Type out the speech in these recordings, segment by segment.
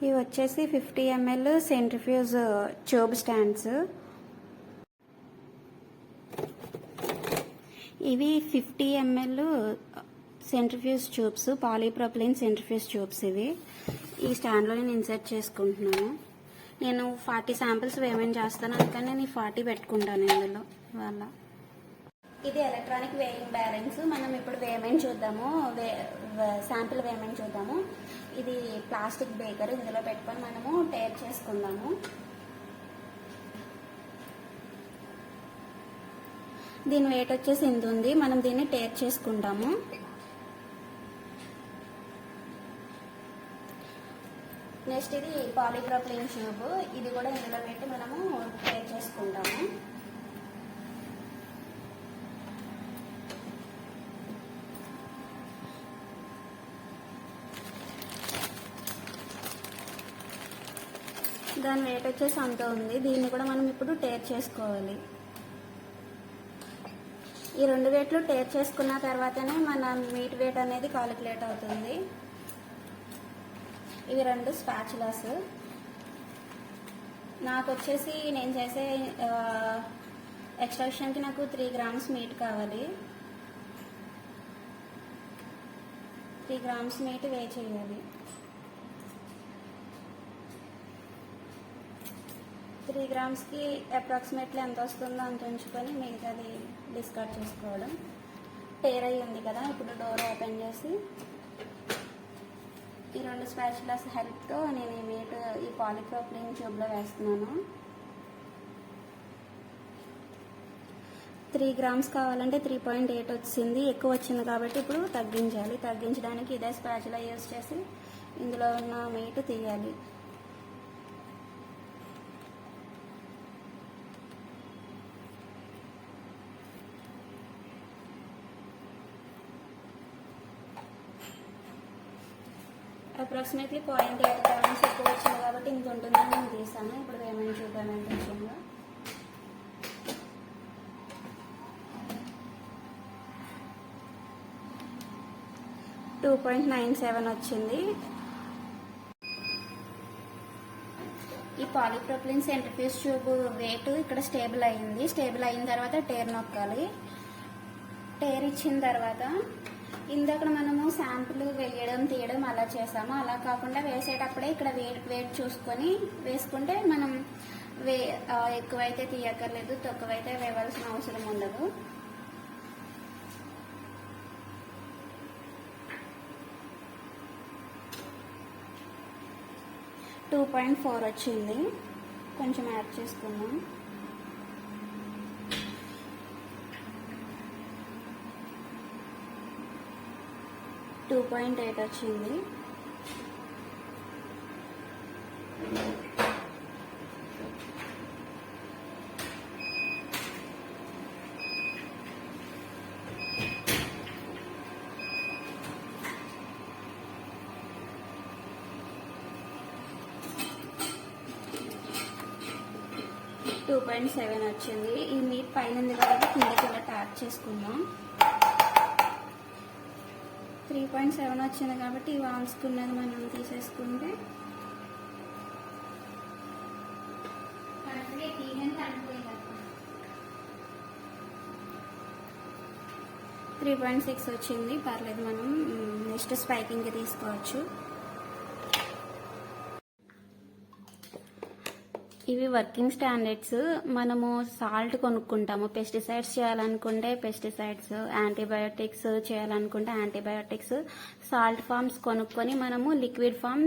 ఇవి వచ్చేసి 50 ml centrifuge tube stands. ఇవి 50 ml centrifuge tubes, polypropylene centrifuge tubes. ఇవి ఈ స్టాండ్లో నేను ఇన్సర్ట్ చేసుకుంటున్నాను. నేను 40 శాంపిల్స్ వేమెంట్ చేస్తాను, అందుకని నేను 40 పెట్టుకుంటాను ఇందులో వల్ల. ఇది ఎలక్ట్రానిక్ వేయింగ్ బ్యారెన్స్. మనం ఇప్పుడు వేమెంట్ చూద్దాము, శాంపిల్ వేమెంట్ చూద్దాము. ఇది ప్లాస్టిక్ బేకర్, ఇందులో పెట్టుకొని మనము టేర్ చేసుకుందాము. దీని వెయిట్ వచ్చేసి ఇంత ఉంది. మనం దీన్ని టేర్ చేసుకుంటాము. నెక్స్ట్ ఇది పాలీప్రొపిలీన్ ట్యూబ్, ఇది కూడా ఇందులో పెట్టి మనము టేర్ చేసుకుంటాము. దాని వెయిట్ వచ్చేసి అంత ఉంది. దీన్ని కూడా మనం ఇప్పుడు టేర్ చేసుకోవాలి. ఈ 2 వెయిట్లు టేర్ చేసుకున్న తర్వాతనే మన మీట్ వెయిట్ అనేది కాలిక్యులేట్ అవుతుంది. ఇవి 2 స్పాచులాస్. నాకు వచ్చేసి నేను చేసే ఎక్స్ట్రాక్షన్కి నాకు 3 grams మీట్ కావాలి. 3 grams మీట్ వే చేయాలి. 3 gramsకి అప్రాక్సిమేట్లీ ఎంత వస్తుందో అంత ఉంచుకొని మిగతాది డిస్కార్డ్ చేసుకోవడం. టేర్ అయ్యి ఉంది కదా, ఇప్పుడు డోర్ ఓపెన్ చేసి ఈ 2 స్పాచులాస్ హెల్ప్తో నేను ఈ మీట్ ఈ పాలీప్రొపిలీన్ ట్యూబ్లో వేస్తున్నాను. 3 grams కావాలంటే 3.8 వచ్చింది, ఎక్కువ వచ్చింది కాబట్టి ఇప్పుడు తగ్గించాలి. తగ్గించడానికి ఇదే స్పాచులా యూజ్ చేసి ఇందులో ఉన్న మీట్ తీయాలి. అప్రాక్సిమేట్లీ 0.8 grams ఎక్కువ వచ్చింది కాబట్టి ఇంత ఉంటుందని నేను తీసాను. ఇప్పుడు వేమెంట్ చూద్దామంటే విషయంలో 2.97 వచ్చింది. ఈ పాలీప్రొపిలీన్ సెంట్రిఫ్యూజ్ ట్యూబ్ వెయిట్ ఇక్కడ స్టేబుల్ అయింది. స్టేబుల్ అయిన తర్వాత టేర్ నొక్కాలి. టేర్ ఇచ్చిన తర్వాత ఇందాక మనము శాంపుల్ వేయడం తీయడం అలా చేసాము. అలా కాకుండా వేసేటప్పుడే ఇక్కడ వెయిట్ చూసుకొని వేసుకుంటే మనం ఎక్కువైతే తీయక్కర్లేదు, తక్కువైతే వేయవలసిన అవసరం ఉండదు. టూ 2.4 వచ్చింది. కొంచెం యాడ్ చేసుకుందాం. 2.8 వచ్చింది. టూ 2.7 వచ్చింది. ఈ మీట్ పైన కాబట్టి కిందకి ఇలా ట్యాప్ చేసుకుందాం. 3.7 వచ్చింది కాబట్టి ఈ వాల్స్కున్నది మనం తీసేసుకుంటే 3.6 వచ్చింది. పర్లేదు, మనం నెక్స్ట్ స్పైకింగ్కి తీసుకోవచ్చు. ఇవి వర్కింగ్ స్టాండర్డ్స్. మనము సాల్ట్ కొనుక్కుంటాము. పెస్టిసైడ్స్ చేయాలనుకుంటే పెస్టిసైడ్స్, యాంటీబయోటిక్స్ చేయాలనుకుంటే యాంటీబయోటిక్స్, సాల్ట్ ఫామ్స్ కొనుక్కొని మనము లిక్విడ్ ఫామ్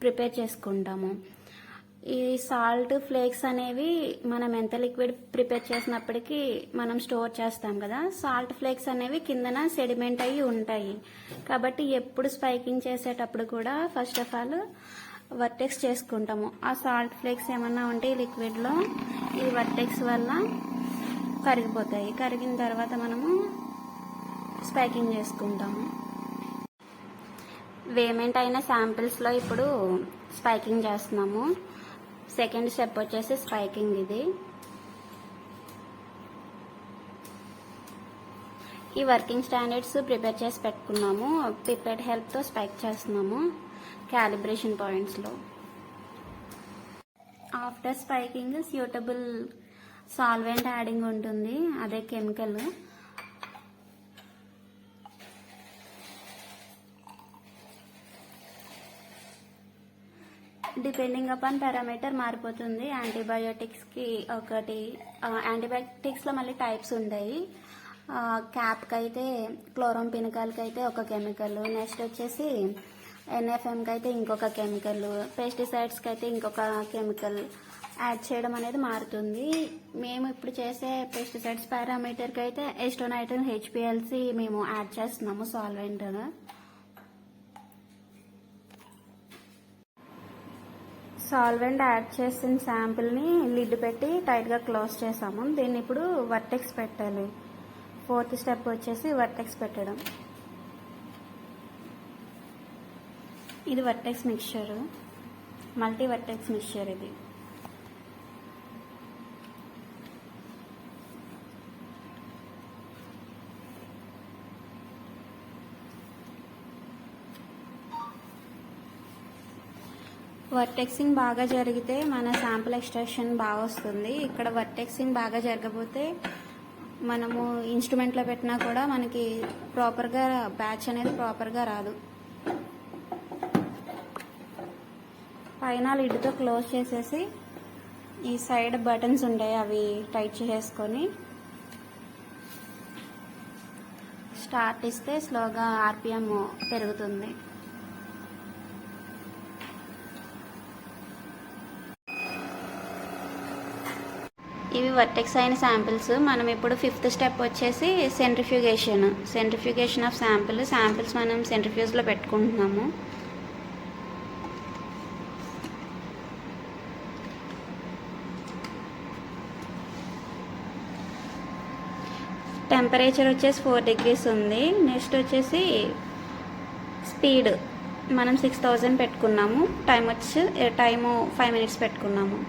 ప్రిపేర్ చేసుకుంటాము. ఈ సాల్ట్ ఫ్లేక్స్ అనేవి మనం ఎంత లిక్విడ్ ప్రిపేర్ చేసినప్పటికీ మనం స్టోర్ చేస్తాం కదా, సాల్ట్ ఫ్లేక్స్ అనేవి కిందన సెడిమెంట్ అయ్యి ఉంటాయి. కాబట్టి ఎప్పుడు స్పైకింగ్ చేసేటప్పుడు కూడా ఫస్ట్ ఆఫ్ ఆల్ వర్టెక్స్ చేసుకుంటాము. ఆ సాల్ట్ ఫ్లేక్స్ ఏమన్నా ఉంటే ఈ లిక్విడ్లో ఈ వర్టెక్స్ వల్ల కరిగిపోతాయి. కరిగిన తర్వాత మనము స్పైకింగ్ చేసుకుంటాము. వేమెంట్ అయిన శాంపిల్స్లో ఇప్పుడు స్పైకింగ్ చేస్తున్నాము. సెకండ్ స్టెప్ వచ్చేసి స్పైకింగ్. ఇది ఈ వర్కింగ్ స్టాండర్డ్స్ ప్రిపేర్ చేసి పెట్టుకున్నాము. పిపెట్ హెల్ప్తో స్పైక్ చేస్తున్నాము. క్యాలిబ్రేషన్ పాయింట్స్లో. After spiking suitable solvent adding ఉంటుంది, అదే కెమికల్. డిపెండింగ్ అపాన్ పారామీటర్ మారిపోతుంది. యాంటీబయోటిక్స్కి ఒకటి, యాంటీబయోటిక్స్లో మళ్ళీ టైప్స్ ఉంటాయి. క్యాప్కి అయితే క్లోరంపినికాల్కి అయితే ఒక కెమికల్, నెక్స్ట్ వచ్చేసి ఎన్ఎఫ్ఎంకి అయితే ఇంకొక కెమికల్, పెస్టిసైడ్స్కి అయితే ఇంకొక కెమికల్ యాడ్ చేయడం అనేది మారుతుంది. మేము ఇప్పుడు చేసే పెస్టిసైడ్స్ పారామీటర్కి అయితే ఎస్టోనైట్రిన్ హెచ్పిఎల్సి మేము యాడ్ చేస్తున్నాము సాల్వెంట్గా. సాల్వెంట్ యాడ్ చేసిన శాంపిల్ని లిడ్ పెట్టి టైట్గా క్లోజ్ చేసాము. దీన్ని ఇప్పుడు వర్టెక్స్ పెట్టాలి. 4th స్టెప్ వచ్చేసి వర్టెక్స్ పెట్టడం. ఇది vertex mixture, multi vertex mixture ఇది. వర్టెక్సింగ్ బాగా జరిగితే మన శాంపుల్ ఎక్స్ట్రాక్షన్ బాగా వస్తుంది. ఇక్కడ వర్టెక్సింగ్ బాగా జరగకపోతే మనము ఇన్స్ట్రుమెంట్లో పెట్టినా కూడా మనకి ప్రాపర్గా బ్యాచ్ అనేది ప్రాపర్గా రాదు. పైన లిడ్తో క్లోజ్ చేసేసి ఈ సైడ్ బటన్స్ ఉంటాయి, అవి టైట్ చేసేసుకొని స్టార్ట్ ఇస్తే స్లోగా ఆర్పిఎం పెరుగుతుంది. ఇవి వర్టెక్స్ అయిన శాంపిల్స్. మనం ఇప్పుడు 5th స్టెప్ వచ్చేసి సెంట్రిఫ్యూగేషన్ ఆఫ్ శాంపిల్స్ మనం సెంట్రిఫ్యూజ్లో పెట్టుకుంటున్నాము. టెంపరేచర్ వచ్చేసి 4 degrees ఉంది. నెక్స్ట్ వచ్చేసి స్పీడ్ మనం 6000 పెట్టుకున్నాము. టైము 5 minutes పెట్టుకున్నాము.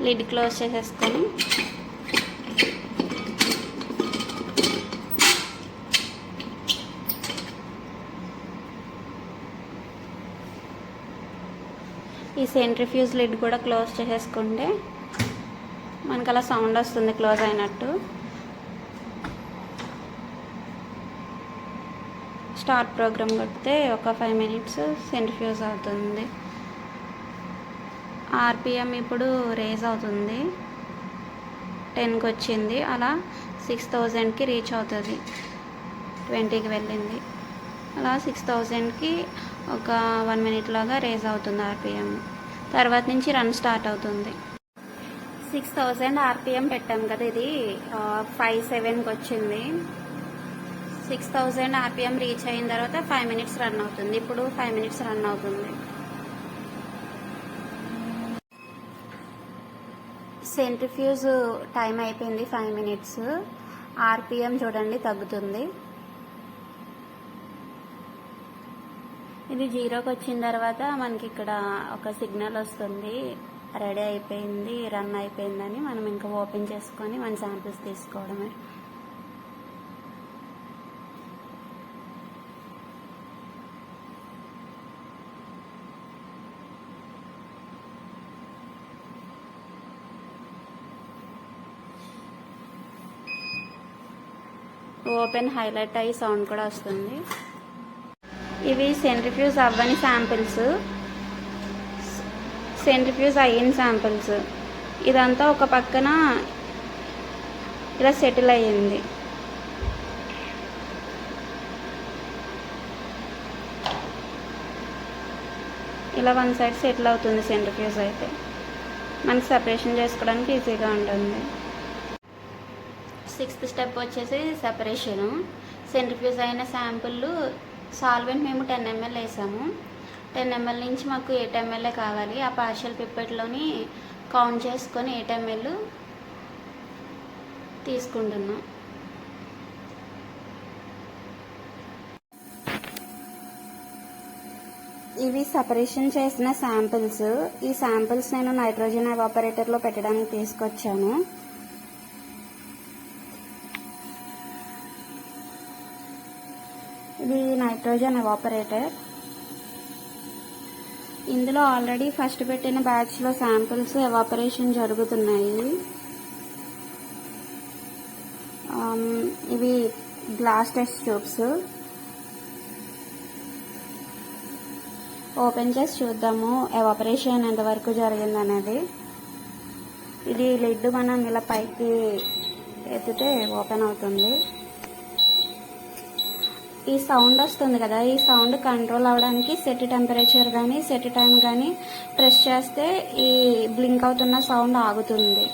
లిడ్ క్లోజ్ చేసేసుకొని ఈ సెంట్రిఫ్యూజ్ లిడ్ కూడా క్లోజ్ చేసేసుకుంటే మనకు అలా సౌండ్ వస్తుంది క్లోజ్ అయినట్టు. స్టార్ట్ ప్రోగ్రామ్ కొడితే ఒక 5 minutes సెంట్రిఫ్యూజ్ అవుతుంది. ఆర్పిఎం ఇప్పుడు రేజ్ అవుతుంది, 10కి వచ్చింది. అలా 6000కి రీచ్ అవుతుంది. 20కి వెళ్ళింది. అలా 6000కి ఒక 1 minute లాగా రేజ్ అవుతుంది ఆర్పిఎం. తర్వాత నుంచి రన్ స్టార్ట్ అవుతుంది. 6000 ఆర్పిఎం పెట్టాం కదా, ఇది 5-7కి వచ్చింది. 6000 ఆర్పిఎం రీచ్ అయిన తర్వాత 5 minutes రన్ అవుతుంది. ఇప్పుడు 5 minutes రన్ అవుతుంది. సెంట్రిఫ్యూజ్ టైం అయిపోయింది 5 minutes. ఆర్పిఎం చూడండి తగ్గుతుంది. ఇది 0కి వచ్చిన తర్వాత మనకి ఇక్కడ ఒక సిగ్నల్ వస్తుంది, రెడీ అయిపోయింది, రన్ అయిపోయిందని. మనం ఇంకా ఓపెన్ చేసుకొని మన శాంపిల్స్ తీసుకోవడమే. ఓపెన్ హైలైట్ అయ్యి సౌండ్ కూడా వస్తుంది. ఇవి సెంట్రిఫ్యూజ్ అవ్వని శాంపిల్స్, సెంట్రిఫ్యూజ్ అయిన శాంపిల్స్. ఇదంతా ఒక పక్కన ఇలా సెటిల్ అయ్యింది. ఇలా వన్ సైడ్ సెటిల్ అవుతుంది సెంట్రిఫ్యూజ్ అయితే. మనకి సెపరేషన్ చేసుకోవడానికి ఈజీగా ఉంటుంది. 6th స్టెప్ వచ్చేసి సెపరేషను. సెంట్రిఫ్యూజ్ అయిన శాంపుల్ సాల్వెంట్ మేము 10 ml వేసాము. 10 ml నుంచి మాకు 8 ml కావాలి. ఆ పార్షియల్ పిప్పెట్లోని కౌంట్ చేసుకొని 8 ml తీసుకుంటున్నాం. ఇవి సెపరేషన్ చేసిన శాంపిల్స్. ఈ శాంపిల్స్ నేను నైట్రోజన్ ఎవాపరేటర్లో పెట్టడానికి తీసుకొచ్చాను. ఇది నైట్రోజన్ ఎవాపరేటర్. ఇందులో ఆల్రెడీ ఫస్ట్ పెట్టిన బ్యాచ్లో శాంపిల్స్ ఎవాపరేషన్ జరుగుతున్నాయి. ఇవి గ్లాస్ టెస్ట్ ట్యూబ్స్. ఓపెన్ చేసి చూద్దాము ఎవాపరేషన్ ఎంతవరకు జరిగిందనేది. ఇది లిడ్ మనం ఇలా పైకి ఎత్తితే ఓపెన్ అవుతుంది. ఈ సౌండ్ వస్తుంది కదా, ఈ సౌండ్ కంట్రోల్ అవడానికి సెట్ టెంపరేచర్ కానీ సెట్ టైం కానీ ప్రెస్ చేస్తే ఈ బ్లింక్ అవుతున్న సౌండ్ ఆగుతుంది.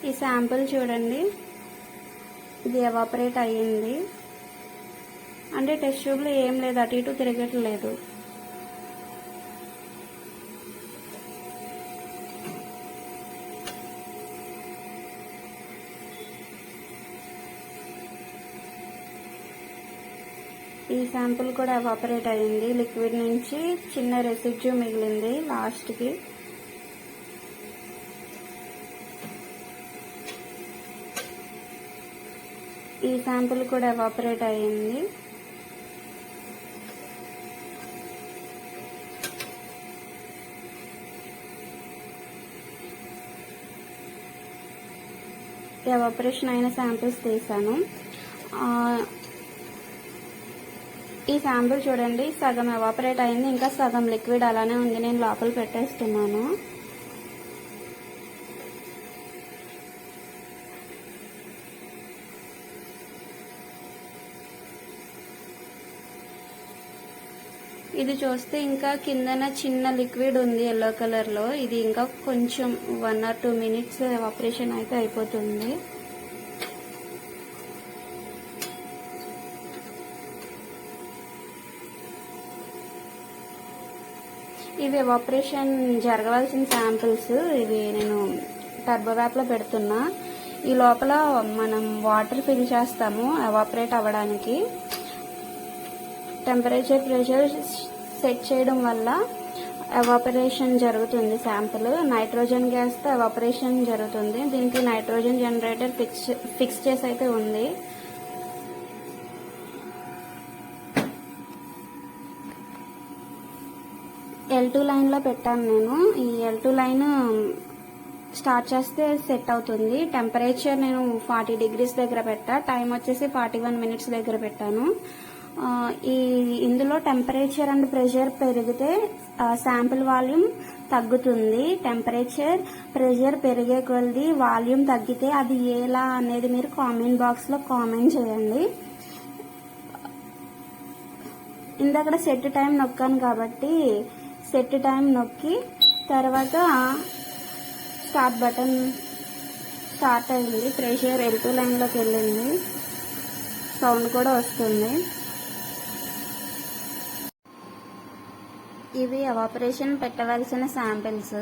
ఈ శాంపుల్ చూడండి, ఇది ఎవాపరేట్ అయ్యింది. అంటే టెస్ట్ ట్యూబ్లో ఏం లేదు, అటు ఇటు తిరగట్లేదు. ఈ శాంపుల్ కూడా ఎవాపరేట్ అయ్యింది. లిక్విడ్ నుంచి చిన్న రెసిడ్యూ మిగిలింది లాస్ట్కి. ఈ శాంపుల్ కూడా ఎవాపరేట్ అయ్యింది. ఎవాపరేషన్ అయిన శాంపిల్స్ తీసాను. ఈ శాంపుల్ చూడండి, సగం ఎవాపరేట్ అయింది, ఇంకా సగం లిక్విడ్ అలానే ఉంది. నేను లోపల పెట్టేస్తున్నాను. ఇది చూస్తే ఇంకా కిందన చిన్న లిక్విడ్ ఉంది ఎల్లో కలర్ లో. ఇది ఇంకా కొంచెం 1 or 2 minutes ఎవాపరేషన్ అయితే అయిపోతుంది. ఇవి ఎవాపరేషన్ జరగవలసిన శాంపిల్స్. ఇవి నేను టర్బో వ్యాప్ లో పెడుతున్నా. ఈ లోపల మనం వాటర్ ఫిల్ చేస్తాము ఎవాపరేట్ అవ్వడానికి. టెంపరేచర్ ప్రెషర్ సెట్ చేయడం వల్ల ఎవాపరేషన్ జరుగుతుంది. శాంపుల్ నైట్రోజన్ గ్యాస్తో ఎవాపరేషన్ జరుగుతుంది. దీనికి నైట్రోజన్ జనరేటర్ ఫిక్స్ చేసి అయితే ఉంది. L2 లైన్లో పెట్టాను నేను. ఈ L2 లైన్ స్టార్ట్ చేస్తే సెట్ అవుతుంది. టెంపరేచర్ నేను 40 degrees దగ్గర పెట్టా. టైం వచ్చేసి 41 minutes దగ్గర పెట్టాను. ఇందులో టెంపరేచర్ అండ్ ప్రెషర్ పెరిగితే శాంపిల్ వాల్యూమ్ తగ్గుతుంది. టెంపరేచర్ ప్రెషర్ పెరిగే కొలది వాల్యూమ్ తగ్గితే అది ఎలా అనేది మీరు కామెంట్ బాక్స్లో కామెంట్ చేయండి. ఇందాక సెట్ టైం నొక్కాను కాబట్టి సెట్ టైం నొక్కి తర్వాత స్టార్ట్ బటన్ స్టార్ట్ అయింది. ప్రెషర్ L2 లైన్లోకి వెళ్ళింది. సౌండ్ కూడా వస్తుంది. ఇవి ఎవాపరేషన్ పెట్టవలసిన శాంపిల్స్.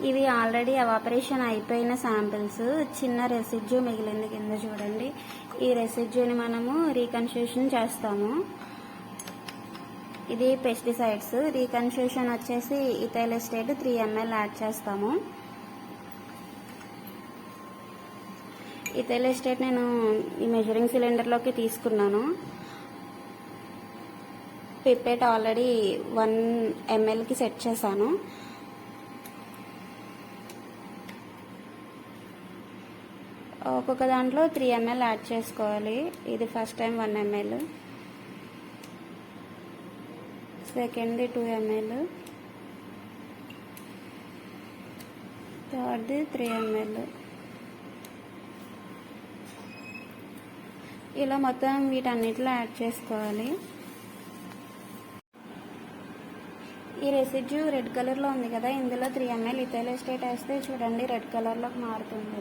ఇవి ఆల్రెడీ ఎవాపరేషన్ అయిపోయిన శాంపిల్స్. చిన్న రెసిడ్యూ మిగిలింది కింద చూడండి. ఈ రెసిడ్యూని మనము రీకన్స్ట్రక్షన్ చేస్తాము. ఇది పెస్టిసైడ్స్. రీకన్స్ట్రక్షన్ వచ్చేసి ఇథైల్ ఎస్టేట్ 3 ml యాడ్ చేస్తాము. ఇథైల్ ఎస్టేట్ నేను ఈ మెజరింగ్ సిలిండర్లోకి తీసుకున్నాను. పిపెట్ ఆల్రెడీ 1 mlకి సెట్ చేశాను. ఒక్కొక్క దాంట్లో 3 ml యాడ్ చేసుకోవాలి. ఇది ఫస్ట్ టైం 1 ml, సెకండ్ది 2 ml, థర్డ్ది 3 ml. ఇలా మొత్తం వీటన్నిటిలో యాడ్ చేసుకోవాలి. ఈ రెసిడ్యూ రెడ్ కలర్లో ఉంది కదా, ఇందులో 3 ml ఇథైల్ ఎస్టేట్ వేస్తే చూడండి రెడ్ కలర్లోకి మారుతుంది.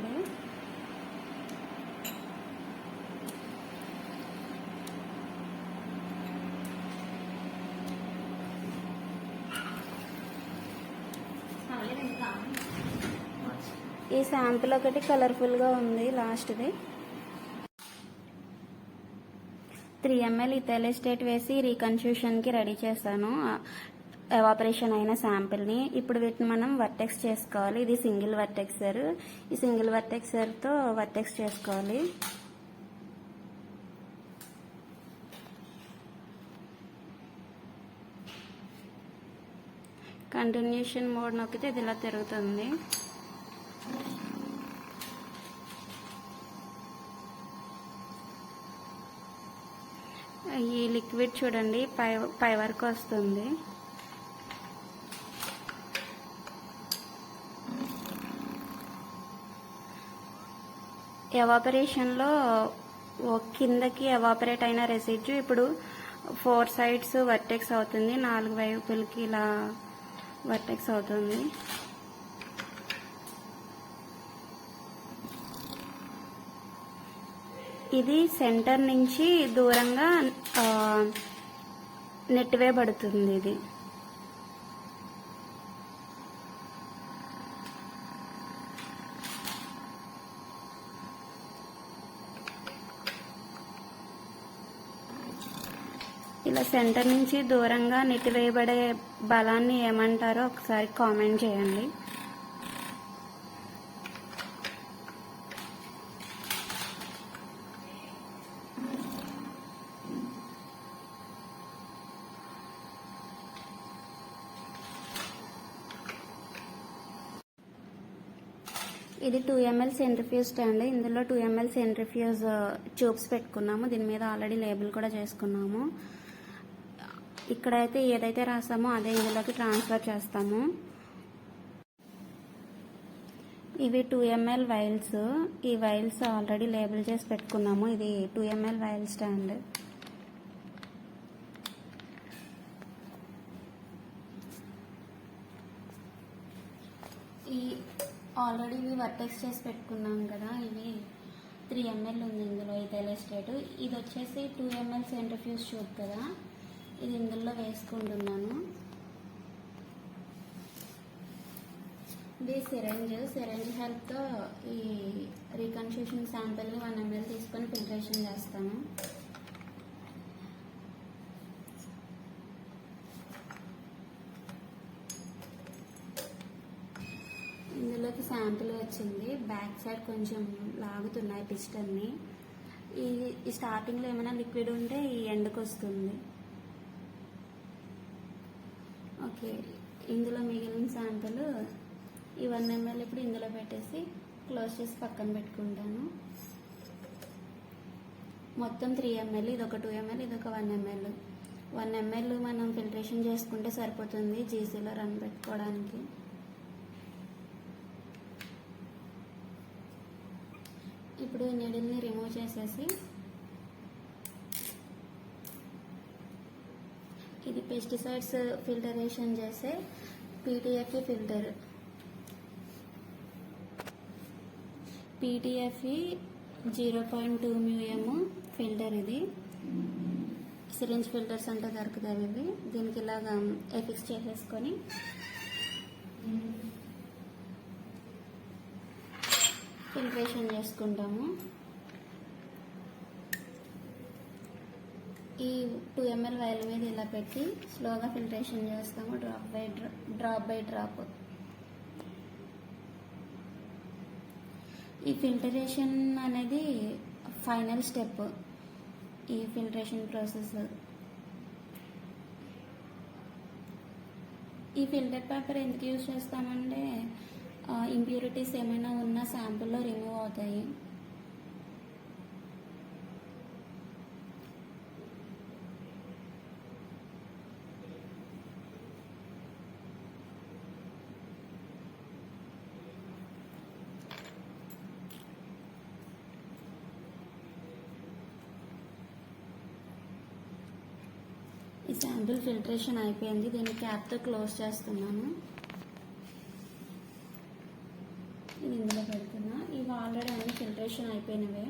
ఈ శాంపుల్ ఒకటి కలర్ఫుల్గా ఉంది లాస్ట్ది. 3 ml ఇథైల్ ఎస్టేట్ వేసి రీకన్స్ట్రక్షన్కి రెడీ చేశాను ఎవాపరేషన్ అయిన శాంపిల్ని. ఇప్పుడు వీటిని మనం వర్టెక్స్ చేసుకోవాలి. ఇది సింగిల్ వర్టెక్సర్. ఈ సింగిల్ వర్టెక్సర్తో వర్టెక్స్ చేసుకోవాలి. కంటిన్యూషన్ మోడ్ నొక్కితే ఇది ఇలా తిరుగుతుంది. ఈ లిక్విడ్ చూడండి పై వరకు వస్తుంది. ఎవాపరేషన్లో కిందకి ఎవాపరేట్ అయిన రెసిడ్యూ ఇప్పుడు 4 సైడ్స్ వర్టెక్స్ అవుతుంది. 4 వైపులకి ఇలా వర్టెక్స్ అవుతుంది. ఇది సెంటర్ నుంచి దూరంగా నెట్టివేయబడుతుంది. ఇది ఇలా సెంటర్ నుంచి దూరంగా నెట్టివేయబడే బలాన్ని ఏమంటారో ఒకసారి కామెంట్ చేయండి. ఇది 2 ml సెంట్రిఫ్యూజ్ స్టాండ్. ఇందులో 2 ml సెంట్రిఫ్యూజ్ ట్యూబ్స్ పెట్టుకున్నాము. దీని మీద ఆల్రెడీ లేబుల్ కూడా చేసుకున్నాము. ఇక్కడైతే ఏదైతే రాసామో అదే ఇందులోకి ట్రాన్స్ఫర్ చేస్తాము. ఇవి 2 ml వైల్స్. ఈ వైల్స్ ఆల్రెడీ లేబుల్ చేసి పెట్టుకున్నాము. ఇది 2 ml వైల్ స్టాండ్. ఈ ఆల్రెడీ ఇవి వర్టెక్స్ చేసి పెట్టుకున్నాం కదా. ఇవి 3 ml ఉంది ఇందులో ఇథైల్ ఎస్టేట్. ఇది వచ్చేసి 2 ml సెంట్రిఫ్యూజ్ ట్యూబ్ కదా. ఇది ఇందులో వేసుకుంటున్నాను. ఇది సిరంజ్ హెల్ప్తో ఈ రీకన్స్ట్రక్షన్ శాంపిల్ని 1 ml తీసుకొని ఫిల్టరేషన్ చేస్తాను. ఇందులోకి శాంపిల్ వచ్చింది. బ్యాక్ సైడ్ కొంచెం లాగుతున్నాయి పిస్టన్ని. ఈ స్టార్టింగ్లో ఏమైనా లిక్విడ్ ఉంటే ఈ ఎండ్కి వస్తుంది. ఓకే, ఇందులో మిగిలిన శాంపిల్ ఈ 1 ml ఇప్పుడు ఇందులో పెట్టేసి క్లోజ్ చేసి పక్కన పెట్టుకుంటాను. మొత్తం 3 ml, ఇదొక 2 ml, ఇదొక 1 ml. 1 ml మనం ఫిల్టరేషన్ చేసుకుంటే సరిపోతుంది జీసీలో రన్ పెట్టుకోవడానికి. ఇప్పుడు ఈ నీడిల్ని రిమూవ్ చేసేసి ఇది పెస్టిసైడ్స్ ఫిల్టరేషన్ చేసే PTFE filter. PTFE 0.2 μm filter. ఇది సిరింజ్ ఫిల్టర్స్ అంటే దొరుకుతాయి ఇవి. దీనికి ఇలాగా ఎఫిక్స్ చేసేసుకొని ఫిల్టరేషన్ చేసుకుంటాము. ఈ 2 ml వైల్ మీద ఇలా పెట్టి స్లోగా ఫిల్టరేషన్ చేస్తాము డ్రాప్ బై డ్రాప్. ఈ ఫిల్టరేషన్ అనేది ఫైనల్ స్టెప్ ఈ ఫిల్టరేషన్ ప్రాసెస్. ఈ ఫిల్టర్ పేపర్ ఎందుకు యూజ్ చేస్తామంటే ఇంప్యూరిటీస్ ఏమైనా ఉన్న శాంపుల్లో రిమూవ్ అవుతాయి. ఈ శాంపుల్ ఫిల్టరేషన్ అయిపోయింది. దీన్ని క్యాప్తో క్లోజ్ చేస్తున్నాను. ఇది ఇందులో పెడుతున్నా. ఇవి ఆల్రెడీ అన్ని ఫిల్టరేషన్ అయిపోయినవే.